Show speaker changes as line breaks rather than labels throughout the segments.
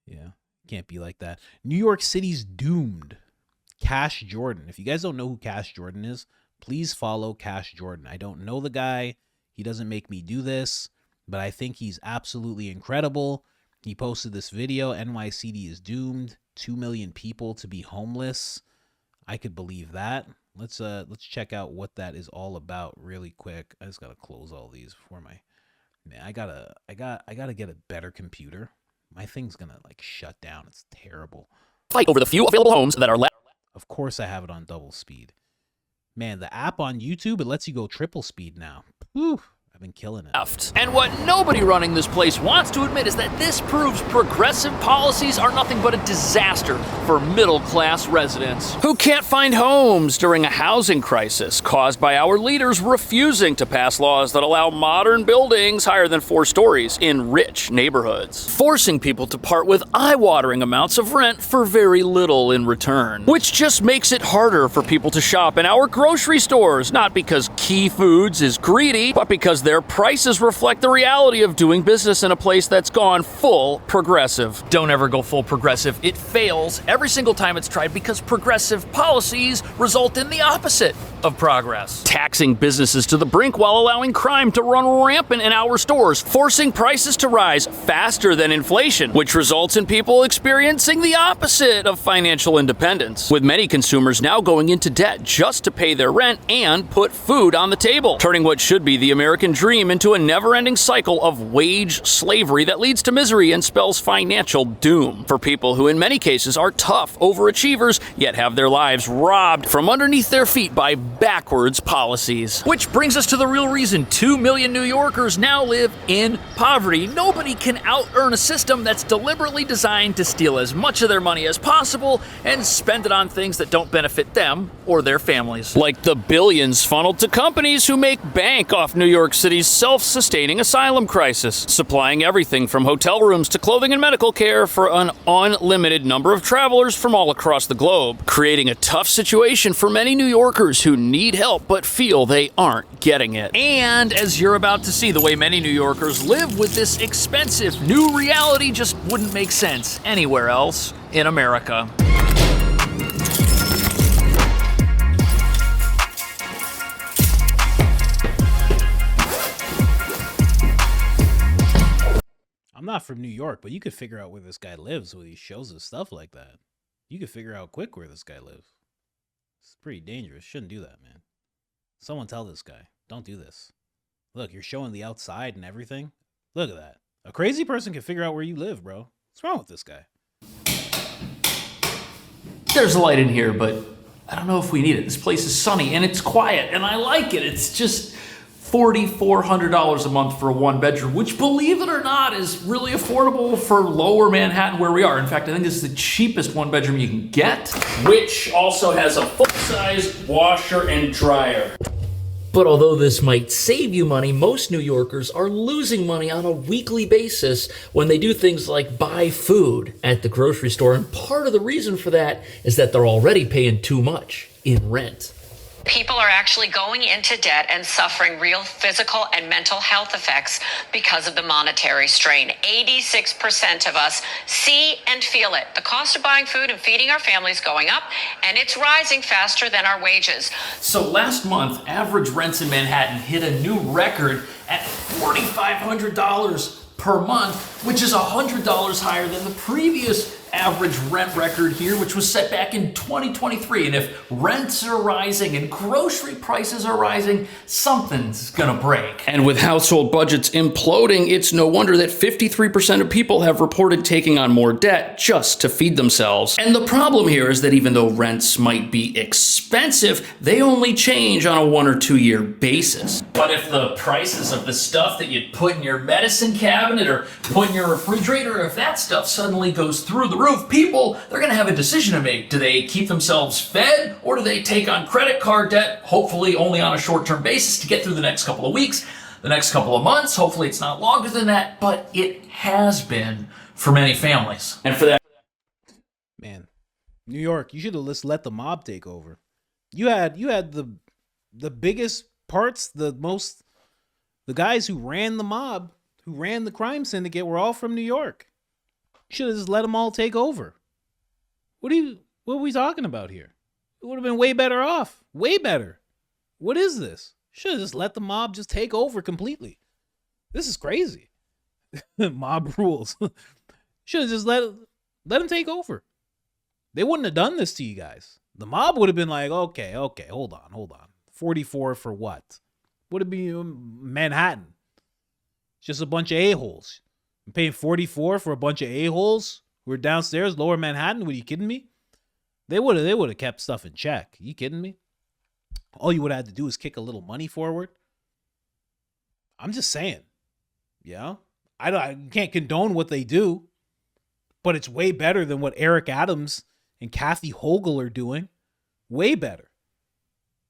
Yeah, can't be like that. New York City's doomed. Cash Jordan. If you guys don't know who Cash Jordan is, please follow Cash Jordan. I don't know the guy. He doesn't make me do this, but I think he's absolutely incredible. He posted this video, NYCD is doomed, 2 million people to be homeless. I could believe that. Let's check out what that is all about really quick. I just got to close all these before my man, I got to get a better computer. My thing's going to like shut down. It's terrible.
Fight over the few available homes that are left.
Of course I have it on double speed. Man, the app on YouTube, it lets you go triple speed now. Whew, I've been killing it.
And what nobody running this place wants to admit is that this proves progressive policies are nothing but a disaster for middle-class residents who can't find homes during a housing crisis caused by our leaders refusing to pass laws that allow modern buildings higher than 4 stories in rich neighborhoods, forcing people to part with eye-watering amounts of rent for very little in return, which just makes it harder for people to shop in our grocery stores, not because Key Foods is greedy, but because their prices reflect the reality of doing business in a place that's gone full progressive. Don't ever go full progressive. It fails every single time it's tried because progressive policies result in the opposite of progress. Taxing businesses to the brink while allowing crime to run rampant in our stores, forcing prices to rise faster than inflation, which results in people experiencing the opposite of financial independence, with many consumers now going into debt just to pay their rent and put food on the table, turning what should be the American dream into a never-ending cycle of wage slavery that leads to misery and spells financial doom for people who in many cases are tough overachievers yet have their lives robbed from underneath their feet by backwards policies. Which brings us to the real reason 2 million New Yorkers now live in poverty. Nobody can out-earn a system that's deliberately designed to steal as much of their money as possible and spend it on things that don't benefit them or their families. Like the billions funneled to companies who make bank off New York City's self-sustaining asylum crisis, supplying everything from hotel rooms to clothing and medical care for an unlimited number of travelers from all across the globe, creating a tough situation for many New Yorkers who need help but feel they aren't getting it. And as you're about to see, the way many New Yorkers live with this expensive new reality just wouldn't make sense anywhere else in America.
I'm not from New York, but you could figure out where this guy lives when he shows us stuff like that. You could figure out quick where this guy lives. It's pretty dangerous. Shouldn't do that, man. Someone tell this guy, don't do this. Look, you're showing the outside and everything. Look at that. A crazy person can figure out where you live, bro. What's wrong with this guy?
There's a light in here, but I don't know if we need it. This place is sunny and it's quiet and I like it. It's just $4,400 a month for a 1-bedroom, which, believe it or not, is really affordable for lower Manhattan where we are. In fact, I think this is the cheapest 1-bedroom you can get, which also has a full-size washer and dryer. But although this might save you money, most New Yorkers are losing money on a weekly basis when they do things like buy food at the grocery store. And part of the reason for that is that they're already paying too much in rent.
People are actually going into debt and suffering real physical and mental health effects because of the monetary strain. 86% of us see and feel it. The cost of buying food and feeding our families going up, and it's rising faster than our wages.
So last month, average rents in Manhattan hit a new record at $4,500 per month, which is $100 higher than the previous average rent record here, which was set back in 2023. And if rents are rising and grocery prices are rising, something's gonna break. And with household budgets imploding, it's no wonder that 53% of people have reported taking on more debt just to feed themselves. And the problem here is that even though rents might be expensive, they only change on a 1 or 2 year basis. But if the prices of the stuff that you'd put in your medicine cabinet or put in your refrigerator, if that stuff suddenly goes through the roof, people, they're going to have a decision to make. Do they keep themselves fed, or do they take on credit card debt, hopefully only on a short-term basis to get through the next couple of weeks, the next couple of months? Hopefully it's not longer than that, but it has been for many families. And for that,
Man, New York, you should have just let the mob take over. You had the biggest parts, the guys who ran the mob, who ran the crime syndicate were all from New York. Should have just let them all take over. What are we talking about here? It would have been way better off. Way better. What is this? Should have just let the mob just take over completely. This is crazy. Mob rules. Should have just let them take over. They wouldn't have done this to you guys. The mob would have been like, okay, hold on. 44 for what? Would it be Manhattan? It's just a bunch of a-holes. I'm paying 44 for a bunch of a-holes who are downstairs, lower Manhattan? Were you kidding me? They would have kept stuff in check. Are you kidding me? All you would have had to do is kick a little money forward. I'm just saying. Yeah. I can't condone what they do, but it's way better than what Eric Adams and Kathy Hochul are doing. Way better.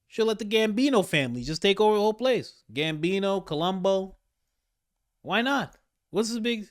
Should let the Gambino family just take over the whole place. Gambino, Colombo. Why not? What's the big...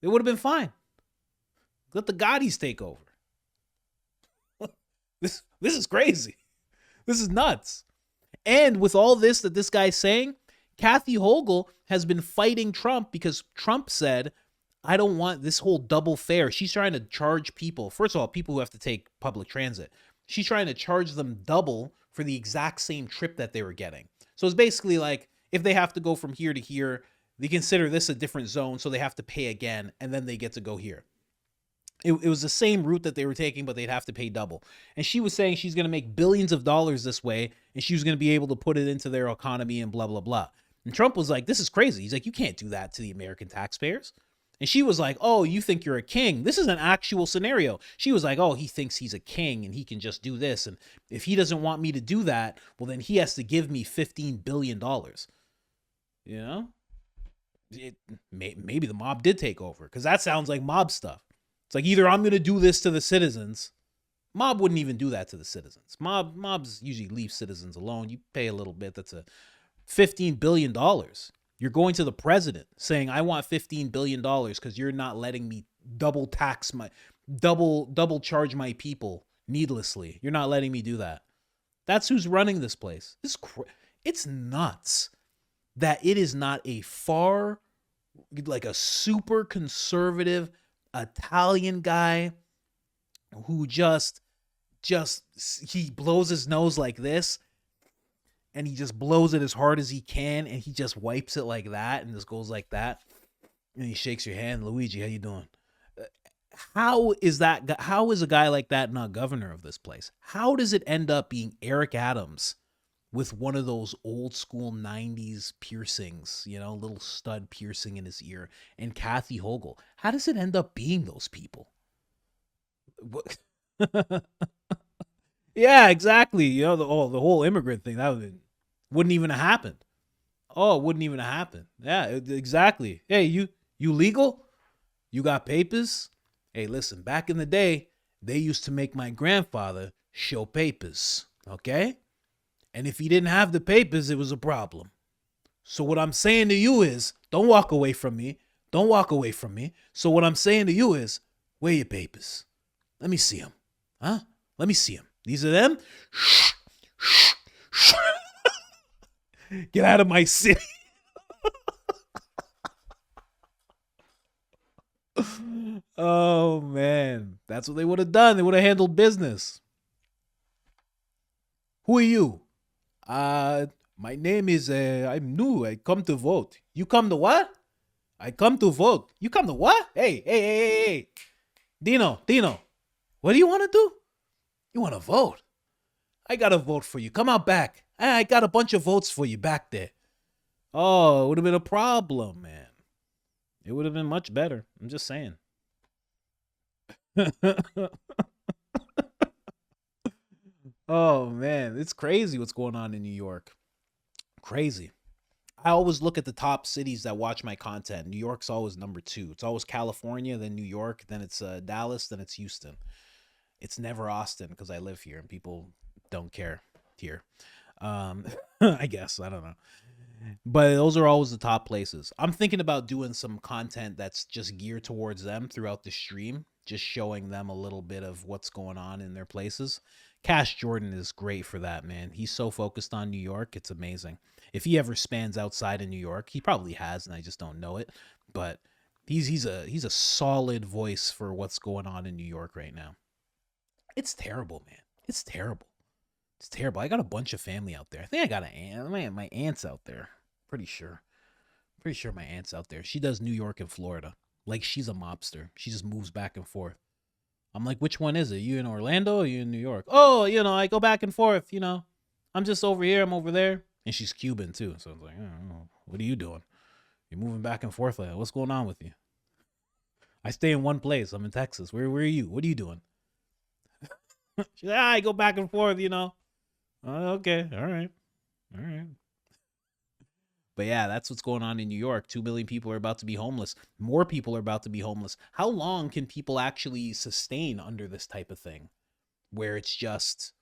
It would have been fine. Let the Gaudis take over. This is crazy. This is nuts. And with all this that this guy's saying, Kathy Hochul has been fighting Trump because Trump said, I don't want this whole double fare. She's trying to charge people. First of all, people who have to take public transit. She's trying to charge them double for the exact same trip that they were getting. So it's basically like if they have to go from here to here, they consider this a different zone, so they have to pay again, and then they get to go here. It was the same route that they were taking, but they'd have to pay double. And she was saying she's going to make billions of dollars this way, and she was going to be able to put it into their economy and blah, blah, blah. And Trump was like, this is crazy. He's like, you can't do that to the American taxpayers. And she was like, oh, you think you're a king. This is an actual scenario. She was like, oh, he thinks he's a king and he can just do this. And if he doesn't want me to do that, well, then he has to give me $15 billion. You know? Maybe the mob did take over, because that sounds like mob stuff. It's like either I'm going to do this to the citizens. Mob wouldn't even do that to the citizens. Mobs usually leave citizens alone. You pay a little bit. That's a $15 billion. You're going to the president saying, I want $15 billion because you're not letting me double charge my people needlessly. You're not letting me do that. That's who's running this place. It's nuts that it is not a a super conservative Italian guy who just he blows his nose like this, and he just blows it as hard as he can, and he just wipes it like that, and just goes like that, and he shakes your hand. Luigi, how you doing? How is a guy like that not governor of this place? How does it end up being Eric Adams with one of those old school 90s piercings, little stud piercing in his ear, and Kathy Hochul? How does it end up being those people? What? Yeah, exactly. The whole immigrant thing, wouldn't even have happened. Oh, it wouldn't even have happened. Yeah, exactly. Hey, you legal? You got papers? Hey, listen, back in the day, they used to make my grandfather show papers, okay? And if he didn't have the papers, it was a problem. So what I'm saying to you is, don't walk away from me. Don't walk away from me. So what I'm saying to you is, where are your papers? Let me see them. Huh? Let me see them. These are them? Get out of my city. Oh, man. That's what they would have done. They would have handled business. Who are you? My name is, I'm new. I come to vote. You come to what? I come to vote. You come to what? Hey. Dino. What do you want to do? You want to vote? I got a vote for you. Come out back. I got a bunch of votes for you back there. Oh, it would have been a problem, man. It would have been much better. I'm just saying. Oh, man. It's crazy what's going on in New York. Crazy. I always look at the top cities that watch my content. New York's always number 2. It's always California, then New York, then it's Dallas, then it's Houston. It's never Austin because I live here and people don't care here. I guess. I don't know. But those are always the top places. I'm thinking about doing some content that's just geared towards them throughout the stream, just showing them a little bit of what's going on in their places. Cash Jordan is great for that, man. He's so focused on New York. It's amazing. If he ever spans outside of New York, he probably has, and I just don't know it. But He's a solid voice for what's going on in New York right now. It's terrible, man. It's terrible. It's terrible. I got a bunch of family out there. I think I got my aunt's out there. Pretty sure. Pretty sure my aunt's out there. She does New York and Florida. Like she's a mobster. She just moves back and forth. I'm like, which one is it? You in Orlando or you in New York? Oh, I go back and forth, I'm just over here, I'm over there. And she's Cuban too. So I was like, oh, what are you doing? You're moving back and forth like that. What's going on with you? I stay in one place. I'm in Texas. Where are you? What are you doing? She's like, I go back and forth, Okay, all right. But yeah, that's what's going on in New York. 2 million people are about to be homeless. More people are about to be homeless. How long can people actually sustain under this type of thing? Where it's just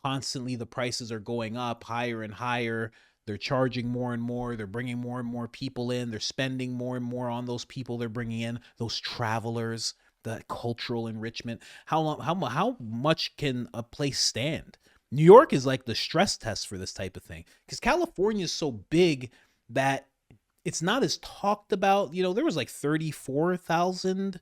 constantly the prices are going up higher and higher. They're charging more and more. They're bringing more and more people in. They're spending more and more on those people they're bringing in, those travelers, the cultural enrichment. How much can a place stand? New York is like the stress test for this type of thing because California is so big that it's not as talked about. There was like 34,000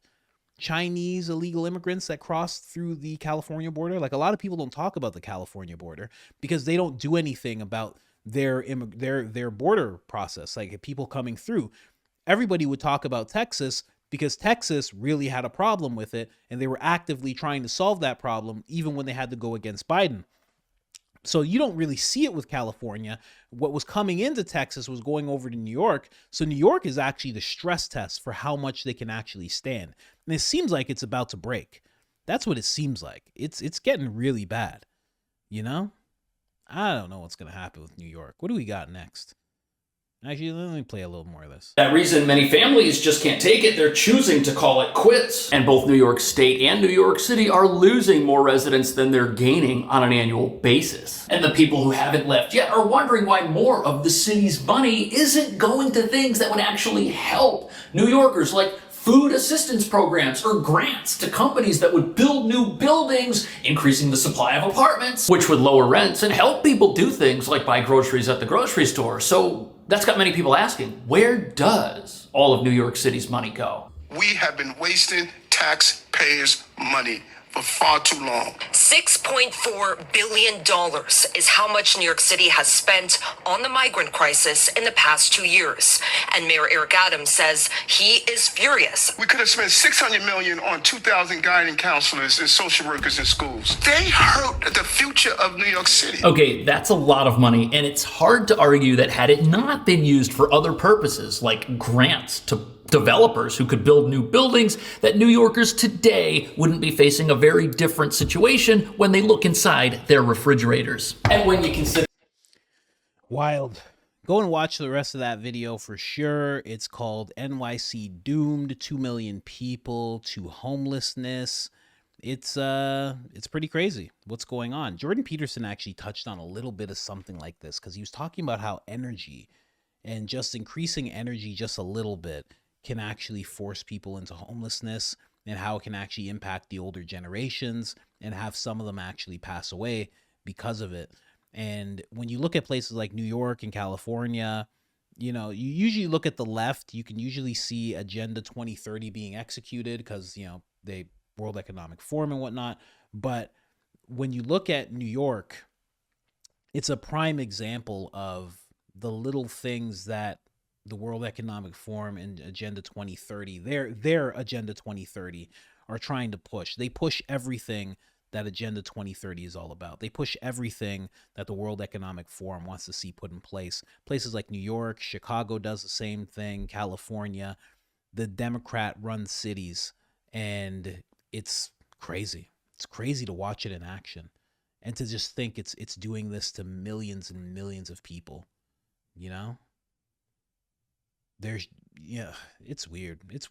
Chinese illegal immigrants that crossed through the California border. Like a lot of people don't talk about the California border because they don't do anything about their border process. Like people coming through, everybody would talk about Texas because Texas really had a problem with it and they were actively trying to solve that problem even when they had to go against Biden. So you don't really see it with California. What was coming into Texas was going over to New York. So New York is actually the stress test for how much they can actually stand. And it seems like it's about to break. That's what it seems like. It's getting really bad. I don't know what's going to happen with New York. What do we got next? Actually, let me play a little more of this.
That reason many families just can't take it. They're choosing to call it quits. And both New York State and New York City are losing more residents than they're gaining on an annual basis. And the people who haven't left yet are wondering why more of the city's money isn't going to things that would actually help New Yorkers, like food assistance programs or grants to companies that would build new buildings, increasing the supply of apartments, which would lower rents and help people do things like buy groceries at the grocery store. So that's got many people asking, where does all of New York City's money go?
We have been wasting taxpayers' money for far too long.
$6.4 billion is how much New York City has spent on the migrant crisis in the past 2 years. And Mayor Eric Adams says he is furious.
We could have spent $600 million on 2,000 guiding counselors and social workers in schools. They hurt the future of New York City.
Okay, that's a lot of money, and it's hard to argue that had it not been used for other purposes, like grants to developers who could build new buildings, that New Yorkers today wouldn't be facing a very different situation when they look inside their refrigerators. And when you consider...
Wild. Go and watch the rest of that video for sure. It's called NYC Doomed, 2 million people to homelessness. It's pretty crazy what's going on. Jordan Peterson actually touched on a little bit of something like this because he was talking about how energy and just increasing energy just a little bit can actually force people into homelessness and how it can actually impact the older generations and have some of them actually pass away because of it. And when you look at places like New York and California, you usually look at the left, you can usually see Agenda 2030 being executed because, they World Economic Forum and whatnot. But when you look at New York, it's a prime example of the little things that the World Economic Forum and Agenda 2030, their Agenda 2030 are trying to push. They push everything that Agenda 2030 is all about. They push everything that the World Economic Forum wants to see put in place. Places like New York, Chicago does the same thing, California, the Democrat-run cities, and it's crazy. It's crazy to watch it in action and to just think it's doing this to millions and millions of people, It's weird. It's